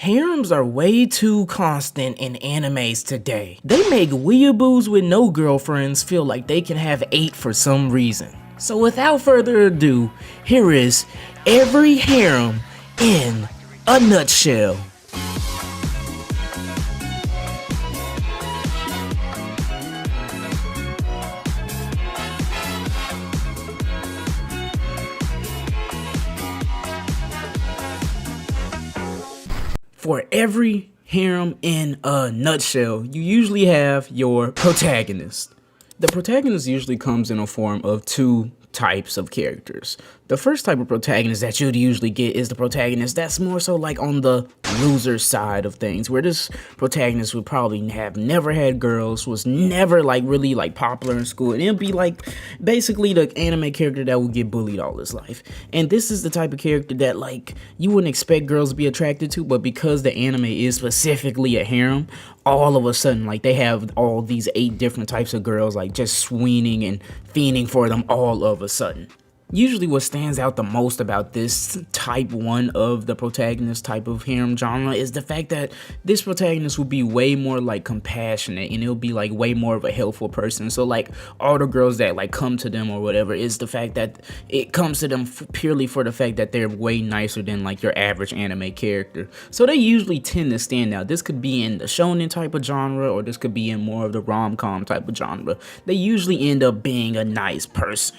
Harems are way too constant in animes today. They make weeaboos with no girlfriends feel like they can have 8 for some reason. So without further ado, here is every harem in a nutshell. For every harem in a nutshell, you usually have your protagonist. The protagonist usually comes in a form of two types of characters. The first type of protagonist that you'd usually get is the protagonist that's more so like on the loser side of things, where this protagonist would probably have never had girls, was never like really like popular in school, and it'll be like basically the anime character that would get bullied all his life. And this is the type of character that like you wouldn't expect girls to be attracted to, but because the anime is specifically a harem, all of a sudden like they have all these 8 different types of girls like just swooning and fiending for them all of a sudden. Usually what stands out the most about this type 1 of the protagonist type of harem genre is the fact that this protagonist will be way more like compassionate, and it'll be like way more of a helpful person. So like all the girls that like come to them or whatever is the fact that it comes to them purely for the fact that they're way nicer than like your average anime character. So they usually tend to stand out. This could be in the shonen type of genre, or this could be in more of the rom-com type of genre. They usually end up being a nice person.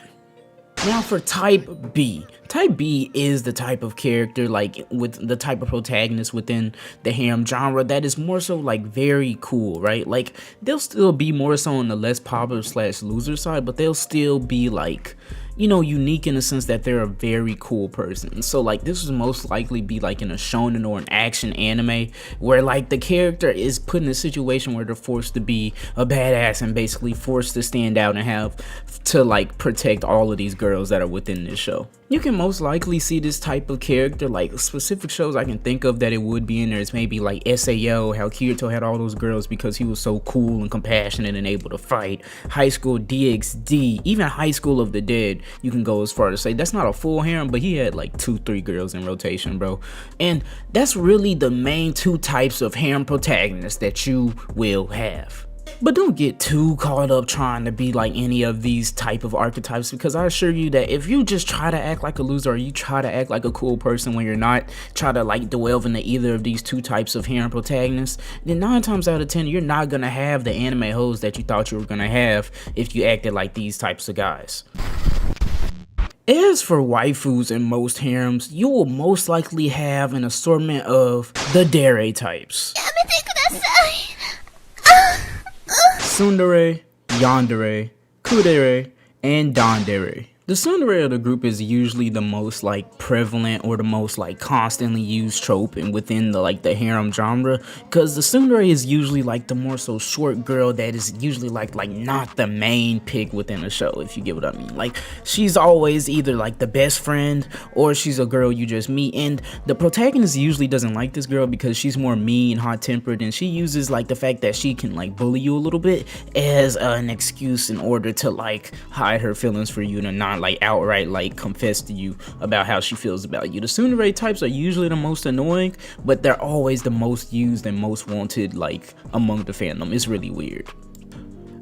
Now for type B. Type B is the type of character, like with the type of protagonist within the harem genre that is more so like very cool, right? Like they'll still be more so on the less popular / loser side, but they'll still be like, you know, unique in the sense that they're a very cool person. So like this would most likely be like in a shonen or an action anime where like the character is put in a situation where they're forced to be a badass and basically forced to stand out and have to like protect all of these girls that are within this show. You can most likely see this type of character, like specific shows I can think of that it would be in there is maybe like SAO, how Kirito had all those girls because he was so cool and compassionate and able to fight. High School DxD, even High School of the Dead, you can go as far to say that's not a full harem, but he had like 2-3 girls in rotation, bro. And that's really the main 2 types of harem protagonists that you will have. But don't get too caught up trying to be like any of these type of archetypes, because I assure you that if you just try to act like a loser or you try to act like a cool person when you're not, try to like delve into either of these 2 types of harem protagonists, then 9 times out of 10 you're not gonna have the anime hoes that you thought you were gonna have if you acted like these types of guys. As for waifus in most harems, you will most likely have an assortment of the dere types. Tsundere, yandere, kudere, and dandere. The tsundere of the group is usually the most like prevalent or the most like constantly used trope and within the like the harem genre, because the tsundere is usually like the more so short girl that is usually like not the main pick within the show, if you get what I mean. Like she's always either like the best friend or she's a girl you just meet, and the protagonist usually doesn't like this girl because she's more mean, hot-tempered, and she uses like the fact that she can like bully you a little bit as an excuse in order to like hide her feelings for you, to not like outright like confess to you about how she feels about you. The tsundere types are usually the most annoying, but they're always the most used and most wanted like among the fandom. It's really weird.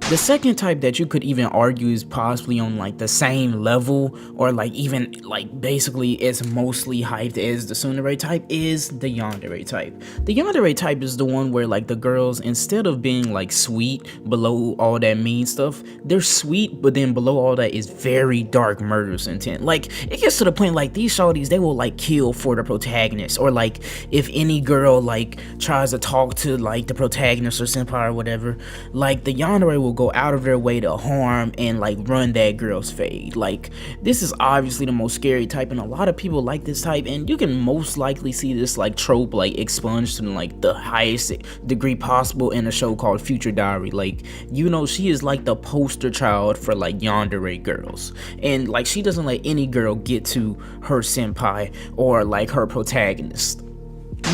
The second type that you could even argue is possibly on like the same level or like even like basically is mostly hyped as the tsundere type is the yandere type. The yandere type is the one where like the girls, instead of being like sweet below all that mean stuff, they're sweet, but then below all that is very dark murderous intent. Like it gets to the point like these shorties, they will like kill for the protagonist, or like if any girl like tries to talk to like the protagonist or senpai or whatever, like the yandere will go out of their way to harm and like run that girl's fade. Like this is obviously the most scary type, and a lot of people like this type, and you can most likely see this like trope like expunged to like the highest degree possible in a show called Future Diary. Like, you know, she is like the poster child for like yandere girls, and like she doesn't let any girl get to her senpai or like her protagonist.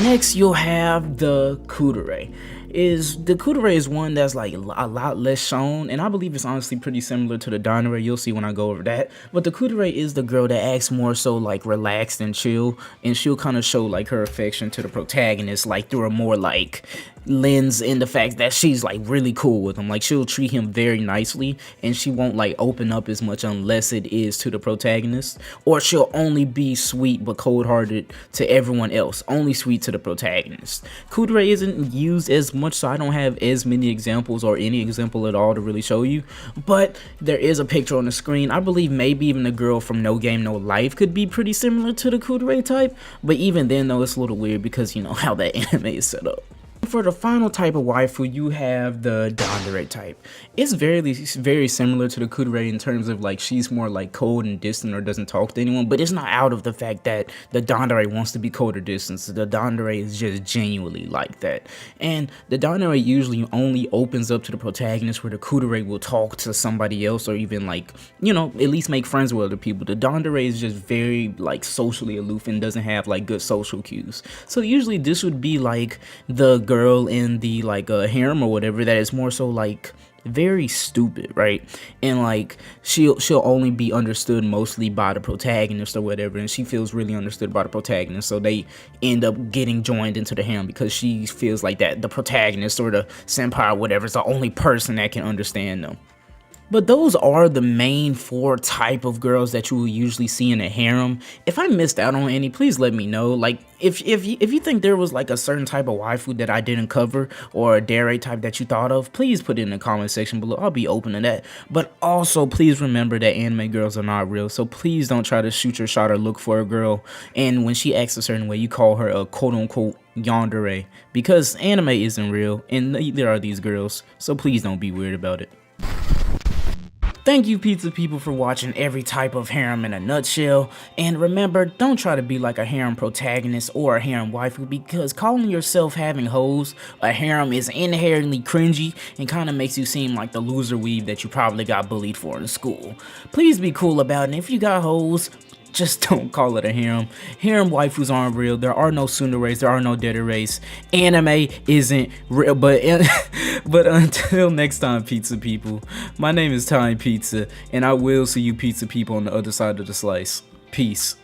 Next, you'll have the kudere. is the kudere is one that's like a lot less shown, and I believe it's honestly pretty similar to the danare. You'll see when I go over that. But the kudere is the girl that acts more so like relaxed and chill, and she'll kind of show like her affection to the protagonist like through a more like lens in the fact that she's like really cool with him. Like she'll treat him very nicely, and she won't like open up as much unless it is to the protagonist, or she'll only be sweet but cold-hearted to everyone else, only sweet to the protagonist. Kudere isn't used as much, so I don't have as many examples or any example at all to really show you, but there is a picture on the screen. I believe maybe even the girl from No Game No Life could be pretty similar to the kudere type, but even then though, it's a little weird because you know how that anime is set up. For the final type of waifu, you have the yandere type. It's very similar to the kudere in terms of like she's more like cold and distant or doesn't talk to anyone, but it's not out of the fact that the yandere wants to be cold or distant. So the yandere is just genuinely like that. And the yandere usually only opens up to the protagonist, where the kudere will talk to somebody else or even like, you know, at least make friends with other people. The yandere is just very like socially aloof and doesn't have like good social cues. So usually this would be like the girl in the like harem or whatever that is more so like very stupid, right? And like she'll only be understood mostly by the protagonist or whatever, and she feels really understood by the protagonist, so they end up getting joined into the harem because she feels like that the protagonist or the senpai or whatever is the only person that can understand them. But those are the main 4 type of girls that you will usually see in a harem. If I missed out on any, please let me know. Like, if you think there was like a certain type of waifu that I didn't cover, or a dere type that you thought of, please put it in the comment section below. I'll be open to that. But also, please remember that anime girls are not real, so please don't try to shoot your shot or look for a girl, and when she acts a certain way, you call her a quote-unquote yandere, because anime isn't real, and neither are these girls, so please don't be weird about it. Thank you, pizza people, for watching every type of harem in a nutshell, and remember, don't try to be like a harem protagonist or a harem waifu, because calling yourself having hoes a harem is inherently cringy and kind of makes you seem like the loser weeb that you probably got bullied for in school. Please be cool about it, and if you got hoes, just don't call it a harem. Harem waifus aren't real. There are no tsuneres. There are no dereres. Anime isn't real. But until next time, pizza people, my name is Time Pizza, and I will see you pizza people on the other side of the slice. Peace.